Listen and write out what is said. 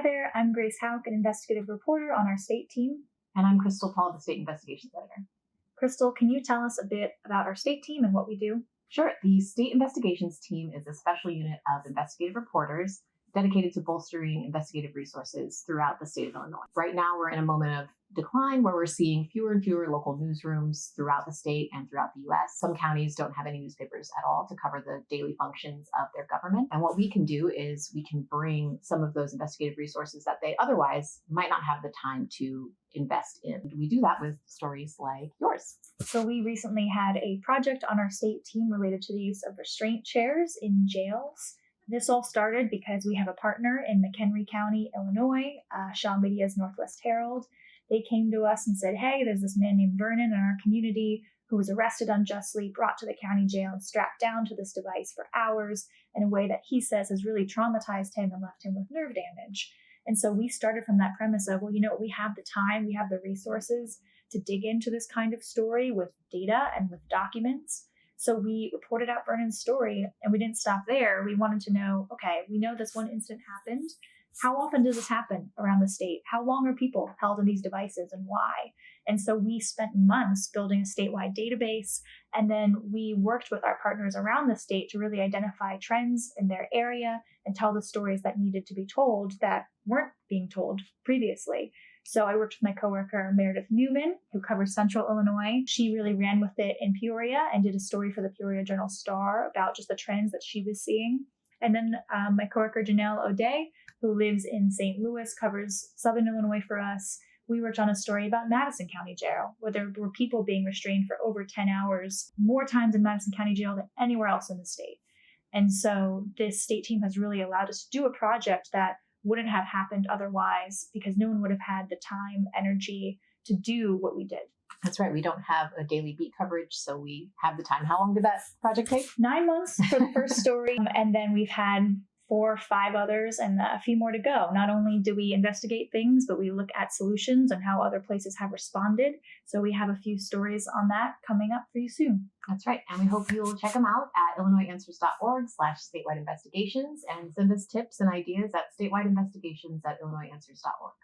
Hi there, I'm Grace Hauk, an investigative reporter on our state team. And I'm Crystal Paul, the State Investigations Editor. Crystal, can you tell us a bit about our state team and what we do? Sure. The State Investigations Team is a special unit of investigative reporters dedicated to bolstering investigative resources throughout the state of Illinois. Right now, we're in a moment of decline where we're seeing fewer and fewer local newsrooms throughout the state and throughout the U.S. Some counties don't have any newspapers at all to cover the daily functions of their government. And what we can do is we can bring some of those investigative resources that they otherwise might not have the time to invest in. We do that with stories like yours. So we recently had a project on our state team related to the use of restraint chairs in jails. This all started because we have a partner in McHenry County, Illinois, Shaw Media's Northwest Herald. They came to us and said, hey, there's this man named Vernon in our community who was arrested unjustly, brought to the county jail and strapped down to this device for hours in a way that he says has really traumatized him and left him with nerve damage. And so we started from that premise of, well, we have the time, we have the resources to dig into this kind of story with data and with documents. So we reported out Vernon's story, and we didn't stop there. We wanted to know, okay, we know this one incident happened. How often does this happen around the state? How long are people held in these devices and why? And so we spent months building a statewide database, and then we worked with our partners around the state to really identify trends in their area and tell the stories that needed to be told that weren't being told previously. So I worked with my coworker, Meredith Newman, who covers Central Illinois. She really ran with it in Peoria and did a story for the Peoria Journal-Star about just the trends that she was seeing. And then my coworker, Janelle O'Day, who lives in St. Louis, covers Southern Illinois for us. We worked on a story about Madison County Jail, where there were people being restrained for over 10 hours, more times in Madison County Jail than anywhere else in the state. And so this state team has really allowed us to do a project that wouldn't have happened otherwise because no one would have had the time, energy to do what we did. That's right. We don't have a daily beat coverage, so we have the time. How long did that project take? 9 months for the first story, and then we've had 4 or 5 others and a few more to go. Not only do we investigate things, but we look at solutions and how other places have responded. So we have a few stories on that coming up for you soon. That's right. And we hope you'll check them out at illinoisanswers.org/statewide investigations and send us tips and ideas at statewideinvestigations@illinoisanswers.org.